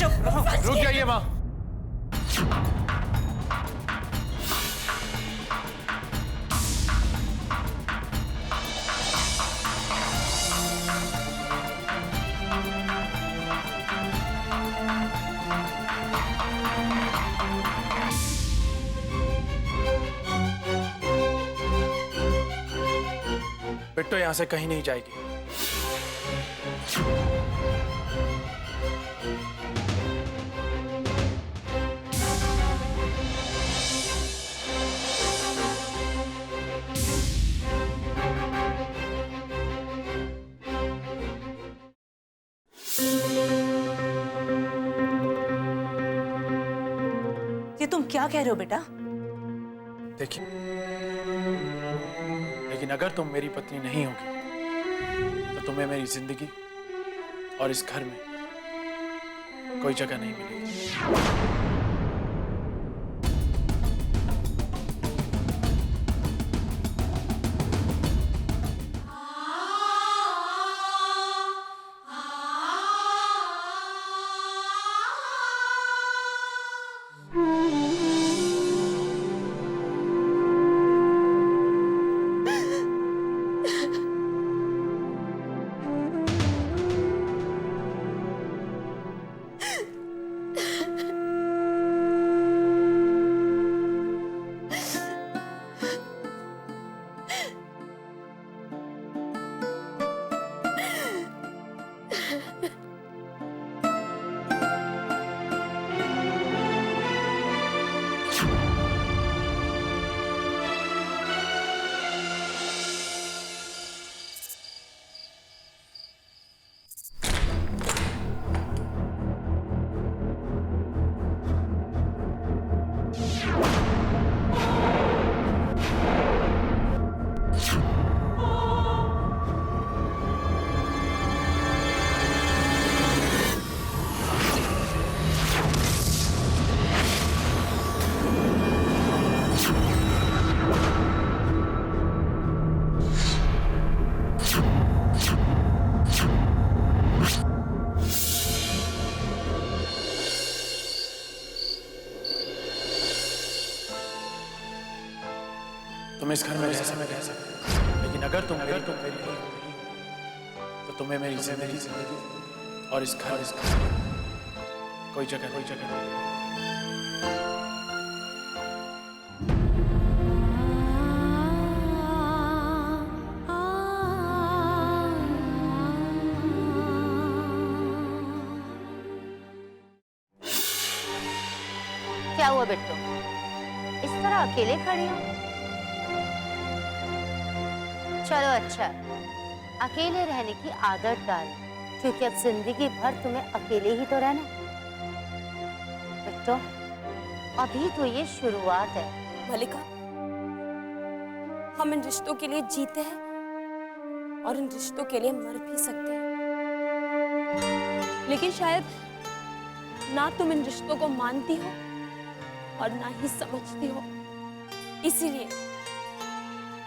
रुक जाइए माँ। बिट्टो यहां से कहीं नहीं जाएगी। ये तुम क्या कह रहे हो बेटा? देखिए, लेकिन अगर तुम मेरी पत्नी नहीं होगी तो तुम्हें मेरी जिंदगी और इस घर में कोई जगह नहीं मिलेगी। तुम इस घर में रह सकते हो, लेकिन अगर तुम मेरी तो तुम्हें मेरी जिंदगी और इस घर कोई जगह नहीं। क्या हुआ बिट्टू, इस तरह अकेले खड़ी हो? चलो अच्छा, अकेले रहने की आदत डाल, क्योंकि अब जिंदगी भर तुम्हें अकेले ही तो रहना। बिट्टू, अभी तो ये शुरुआत है। मलिका, हम इन रिश्तों के लिए जीते हैं और इन रिश्तों के लिए मर भी सकते हैं, लेकिन शायद ना तुम इन रिश्तों को मानती हो और ना ही समझती हो। इसीलिए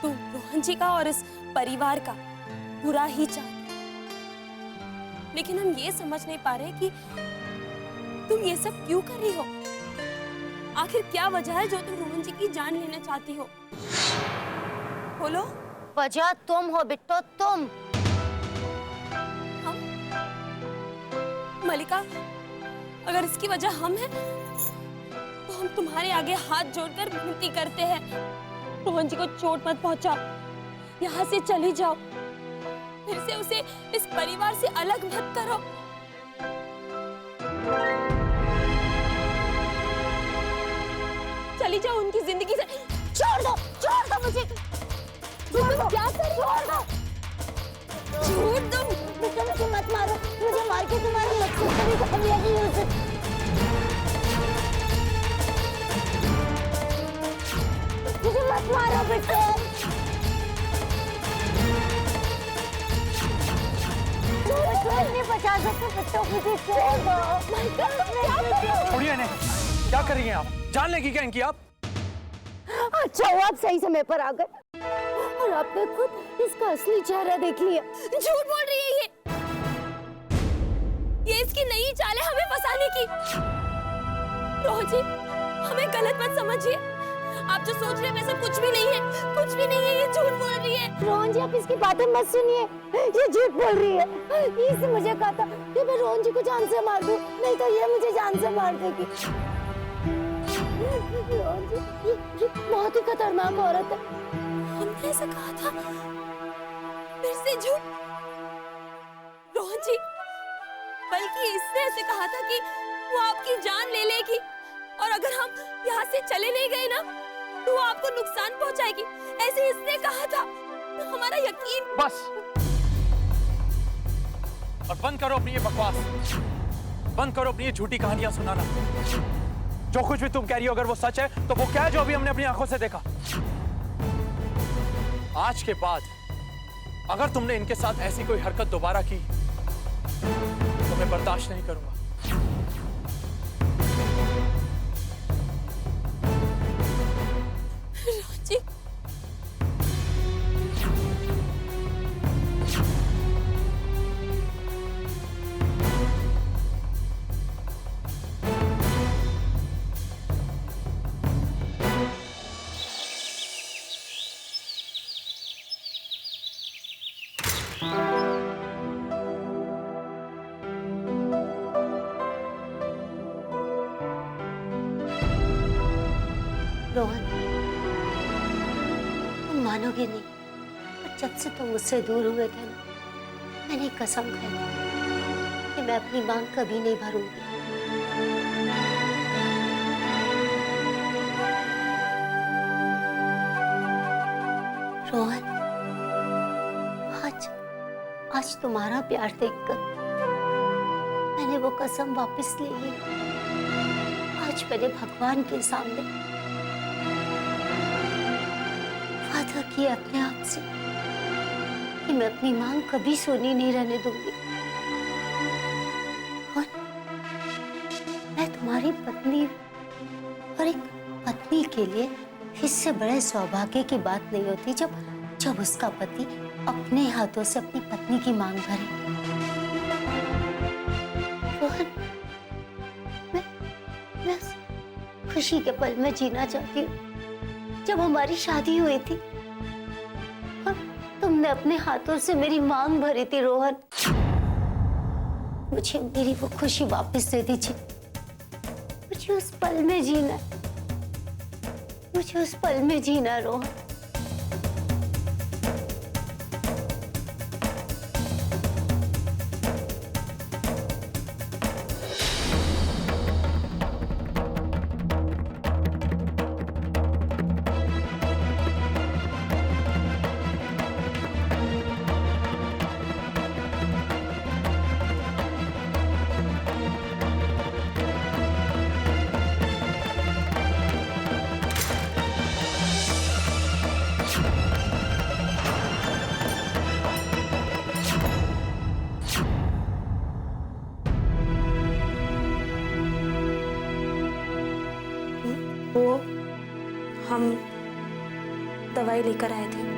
तुम रोहन जी का और इस परिवार का बुरा ही चाहती, लेकिन हम ये समझ नहीं पा रहे कि तुम ये सब क्यों कर रही हो। आखिर क्या वजह है जो तुम रोहन जी की जान लेना चाहती हो? बोलो। वजह तुम हो बिट्टो, तुम। हम? मलिका, अगर इसकी वजह हम हैं, तो हम तुम्हारे आगे हाथ जोड़कर विनती करते हैं, रोहन जी को चोट मत पहुंचाओ, यहाँ से चली जाओ, फिर से उसे इस परिवार से अलग मत करो। चली जाओ उनकी जिंदगी से। छोड़ दो मुझे। तुम क्या कर रही हो? छोड़ दो। बेटा मुझे मत मारो, मुझे मार के तुम्हारी मकसद कभी कामयाबी नहीं हो सकती। मुझे मत मारो बेटा। नहीं बचा सकते बेटों, मुझे छोड़ दो। छोड़िए इन्हें, क्या कर रही हैं आप? जान लेगी क्या इनकी आप? अच्छा हुआ आप सही समय पर आ गए और आपने खुद इसका असली चेहरा देख लिया। झूठ बोल रही है ये। ये इसकी नई चाल है हमें फंसाने की। रोहन जी, हमें गलत मत समझिए। आप जो सोच रहे हैं वैसा कुछ भी नहीं है, कुछ भी नहीं है। ये झूठ बोल रही है। रोहन जी, आप इसकी बातें मत सुनिए, ये झूठ बोल रही है। इसने मुझे कहा था कि मैं रोहन जी को जान से मार दूं, नहीं तो ये मुझे जान से मार देगी। रोहन जी, ये बहुत ही खतरनाक औरत है। हमने ऐसा कहा था, फिर से झूठ। रोहन जी, बल्कि इसने ऐसे कहा था कि वो आपकी जान ले लेगी, और अगर हम यहाँ से चले नहीं गए ना तो वो आपको नुकसान पहुंचाएगी, ऐसे इसने कहा था। हमारा यकीन। बस, और बंद करो अपनी ये बकवास, बंद करो अपनी ये झूठी कहानियां सुनाना। जो कुछ भी तुम कह रही हो अगर वो सच है तो वो क्या है जो अभी हमने अपनी आंखों से देखा। आज के बाद अगर तुमने इनके साथ ऐसी कोई हरकत दोबारा की तो मैं बर्दाश्त नहीं करूंगा। जी, रोहन, तुम मानोगे नहीं, पर जब से तुम मुझसे दूर हुए थे ना, मैंने कसम खाई थी कि मैं अपनी मांग कभी नहीं भरूंगी। रोहन, आज तुम्हारा प्यार देखकर मैंने वो कसम वापस ले ली। आज मैंने भगवान के सामने वादा किया अपने आप से कि मैं अपनी मांग कभी सुनी नहीं रहने दूंगी। और मैं तुम्हारी पत्नी, और एक पत्नी के लिए इससे बड़े सौभाग्य की बात नहीं होती जब उसका पति अपने हाथों से अपनी पत्नी की मांग भरे। रोहन, मैं खुशी के पल में जीना चाहती हूँ जब हमारी शादी हुई थी और तुमने अपने हाथों से मेरी मांग भरी थी। रोहन, मुझे मेरी वो खुशी वापस दे दीजिए। मुझे उस पल में जीना, मुझे उस पल में जीना। रोहन, वो हम दवाई लेकर आए थे।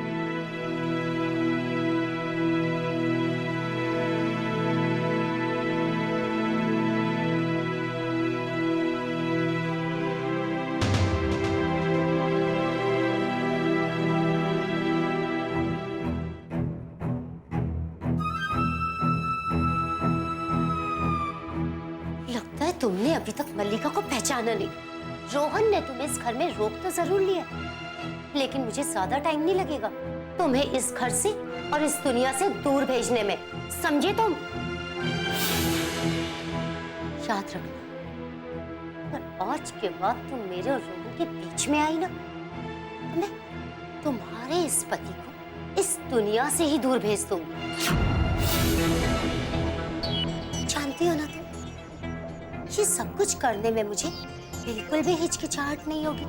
लगता है तुमने अभी तक मल्लिका को पहचाना नहीं। रोहन ने तुम्हें इस घर में रोक तो जरूर लिया, लेकिन मुझे ज्यादा टाइम नहीं लगेगा तुम्हें इस घर से और इस दुनिया से दूर भेजने में, समझे तुम? याद रखना, अगर आज के बाद तुम मेरे और रोहन के बीच में आई ना तो मैं तुम्हारे इस पति को इस दुनिया से ही दूर भेज दूंगी। जानती हो ना तुम, ये सब कुछ करने में मुझे बिल्कुल भी हिचकिचाहट नहीं होगी।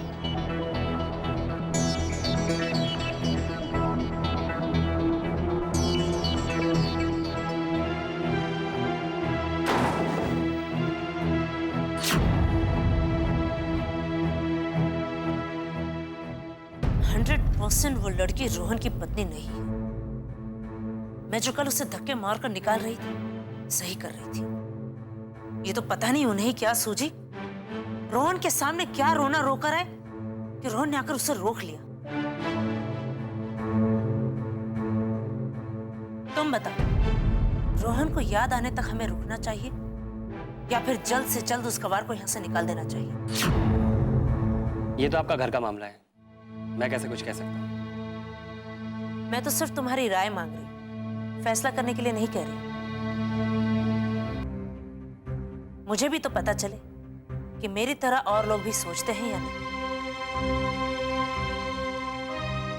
वो लड़की रोहन की पत्नी नहीं है। मैं जो कल उसे धक्के मारकर निकाल रही थी, सही कर रही थी। ये तो पता नहीं उन्हें क्या सूझी, रोहन के सामने क्या रोना रोकर है कि रोहन ने आकर उसे रोक लिया। तुम बताओ, रोहन को याद आने तक हमें रुकना चाहिए या फिर जल्द से जल्द उस गवार को यहाँ से निकाल देना चाहिए? ये तो आपका घर का मामला है, मैं कैसे कुछ कह सकता हूँ। मैं तो सिर्फ तुम्हारी राय मांग रही हूँ, फैसला करने के लिए नहीं कह रही। मुझे भी तो पता चले कि मेरी तरह और लोग भी सोचते हैं या नहीं।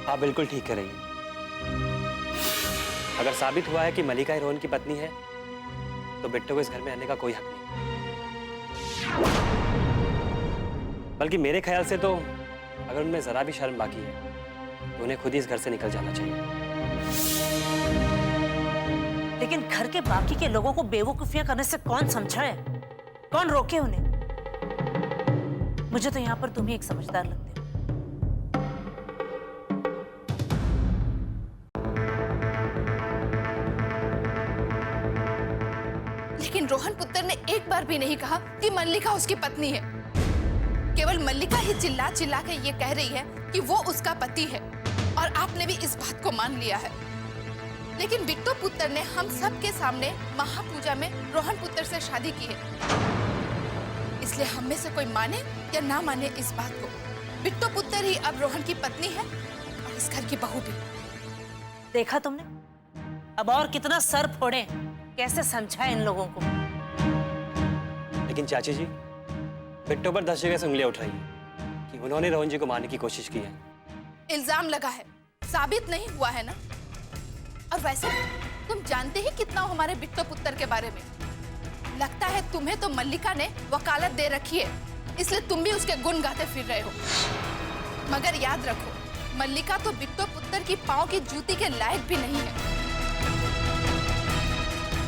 आप बिल्कुल ठीक कह रही हैं। अगर साबित हुआ है कि मलिका ही रोहन की पत्नी है, तो बिट्टू को इस घर में रहने का कोई हक नहीं। बल्कि मेरे ख्याल से तो अगर उनमें जरा भी शर्म बाकी है तो उन्हें खुद ही इस घर से निकल जाना चाहिए। लेकिन घर के बाकी के लोगों को बेवकूफियां करने से कौन समझाए, कौन रोके उन्हें? मुझे तो यहाँ पर तुम ही एक समझदार लगते हो। लेकिन रोहन पुत्र ने एक बार भी नहीं कहा कि मल्लिका उसकी पत्नी है। केवल मल्लिका ही चिल्ला चिल्ला के ये कह रही है कि वो उसका पति है, और आपने भी इस बात को मान लिया है। लेकिन बिट्टू पुत्र ने हम सब के सामने महापूजा में रोहन पुत्र से शादी की है। इसलिए हम में से कोई माने या ना माने इस बात को, बिट्टू पुत्र ही अब रोहन की पत्नी है और इस घर की बहू भी। देखा तुमने? अब और कितना सर फोड़े, कैसे समझाए इन लोगों को? लेकिन चाची जी, बिट्टू पर 10 जगह से उंगलियां उठ रही हैं कि उन्होंने रोहन जी को मारने की कोशिश की है। इल्जाम लगा है, साबित नहीं हुआ है ना। और वैसे तुम जानते ही कितना हो हमारे बिट्टू पुत्र के बारे में। लगता है तुम्हें तो मल्लिका ने वकालत दे रखी है, इसलिए तुम भी उसके गुण गाते फिर रहे हो। मगर याद रखो, मल्लिका तो बिट्टू पुत्र की पांव की जूती के लायक भी नहीं है।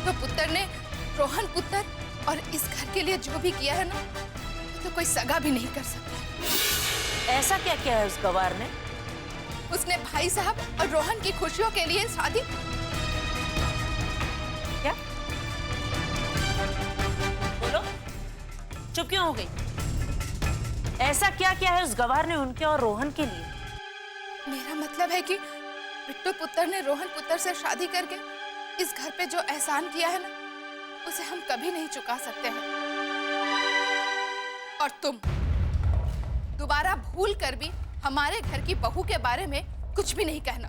तो पुत्र ने रोहन पुत्र और इस घर के लिए जो भी किया है ना, तो कोई सगा भी नहीं कर सकता। ऐसा क्या किया है उस गवार ने? उसने भाई साहब और रोहन की खुशियों के लिए शादी। क्या? बोलो, चुप क्यों हो गई? ऐसा क्या किया है उस गवार ने उनके और रोहन के लिए? मेरा मतलब है कि बिट्टू पुत्र ने रोहन पुत्र से शादी करके इस घर पे जो एहसान किया है ना, उसे हम कभी नहीं चुका सकते हैं। और तुम दोबारा भूल कर भी हमारे घर की बहू के बारे में कुछ भी नहीं कहना।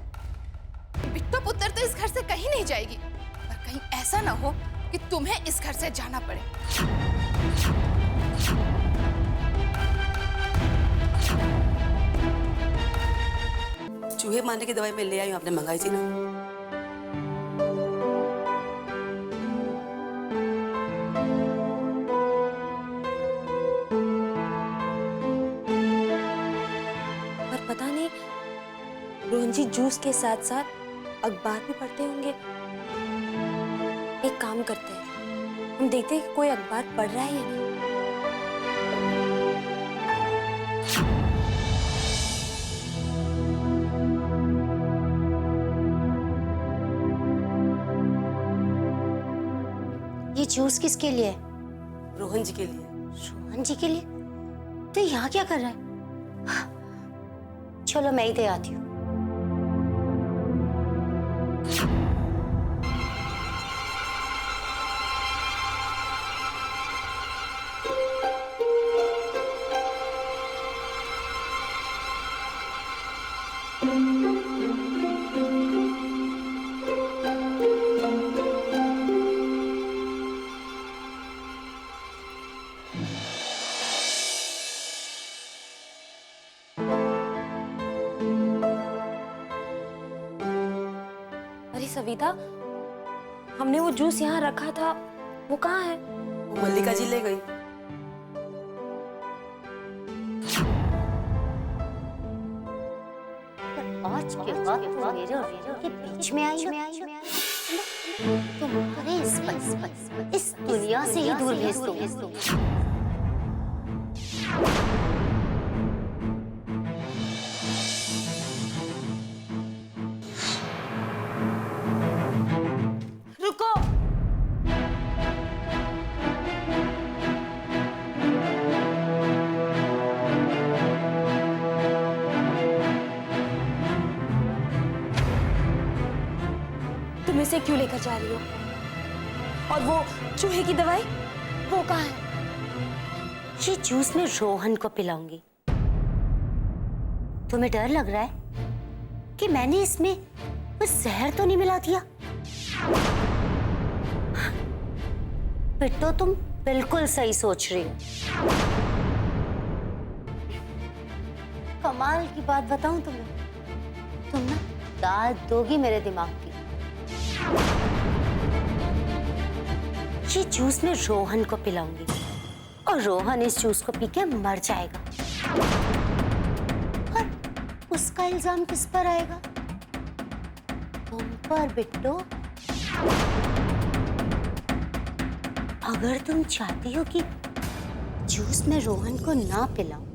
बिट्टू पुत्र तो इस घर से कहीं नहीं जाएगी, पर कहीं ऐसा ना हो कि तुम्हें इस घर से जाना पड़े। चूहे मारने की दवाई मैं ले आई हूँ, आपने मंगाई थी ना। पता नहीं रोहन जी जूस के साथ साथ अखबार भी पढ़ते होंगे। एक काम करते हैं, हम देखते हैं कि कोई अखबार पढ़ रहा है या नहीं। ये जूस किसके लिए है? रोहन जी के लिए। रोहन जी के लिए? तो यहाँ क्या कर रहा है? चलो मैं ही दे आती हूँ। सविता, हमने वो जूस यहाँ रखा था, वो कहाँ है? वो मल्लिका जी ले गई। आज के बाद तुम मेरे और के बीच में आई तुम्हारे इस दुनिया से ही दूर भेज दो। रुको। उसे क्यों लेकर जा रही हो? और वो चूहे की दवाई वो कहाँ है? ये जूस मैं रोहन को पिलाऊंगी। तुम्हें डर लग रहा है कि मैंने इसमें कोई जहर तो नहीं मिला दिया? बिट्टो, तुम बिल्कुल सही सोच रही हो। कमाल की बात बताऊं तुम्हें, तुम ना दाद दोगी मेरे दिमाग की। ये जूस मैं रोहन को पिलाऊंगी और रोहन इस जूस को पी के मर जाएगा। और उसका इल्जाम किस पर आएगा? तुम पर बिट्टो। अगर तुम चाहती हो कि जूस में रोहन को ना पिलाऊं,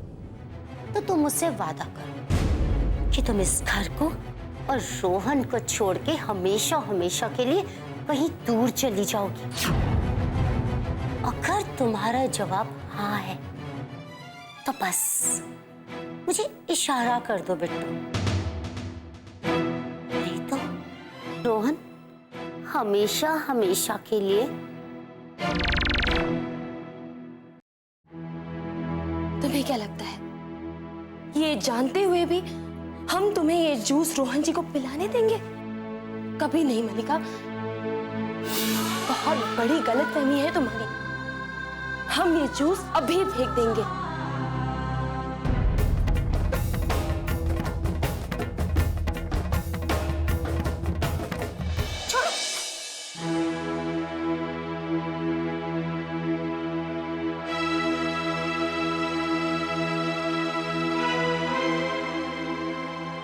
तो तुम मुझसे वादा करो कि तुम इस घर को और रोहन को छोड़ के हमेशा हमेशा के लिए कहीं दूर चली जाओगी। अगर तुम्हारा जवाब हाँ है, तो बस मुझे इशारा कर दो बिट्टू। नहीं तो रोहन हमेशा हमेशा के लिए। तुम्हें क्या लगता है, ये जानते हुए भी हम तुम्हें ये जूस रोहन जी को पिलाने देंगे? कभी नहीं मलिका, बहुत बड़ी गलतफहमी है तुम्हारी। हम ये जूस अभी फेंक देंगे।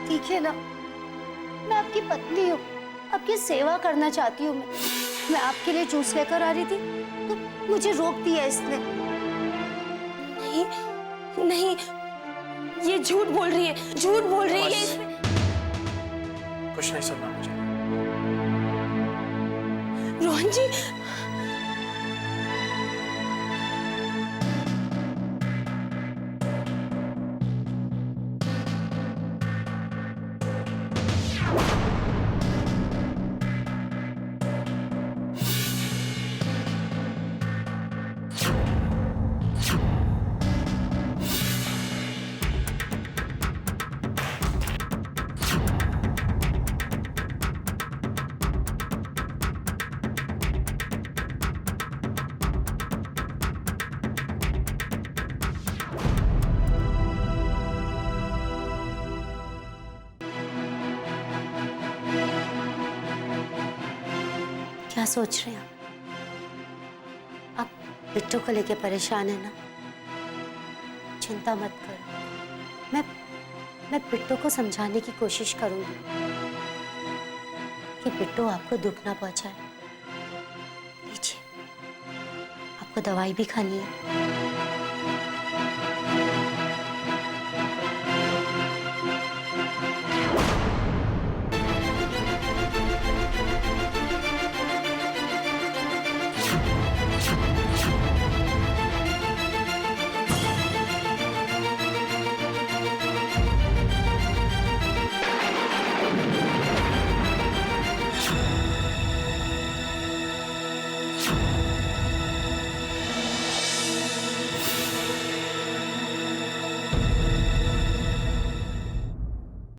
ठीक है ना, मैं आपकी पत्नी हूँ, आपकी सेवा करना चाहती हूँ। मैं आपके लिए जूस लेकर आ रही थी तो मुझे रोक दिया इसने। नहीं नहीं, ये झूठ बोल रही है, झूठ बोल रही है। इसमें कुछ नहीं सुनना मुझे। रोहन जी, क्या सोच रहे हैं आप बिट्टू को लेके परेशान है ना? चिंता मत करो, मैं बिट्टू को समझाने की कोशिश करूंगी कि बिट्टू आपको दुख ना पहुंचाए। लीजिए, आपको दवाई भी खानी है।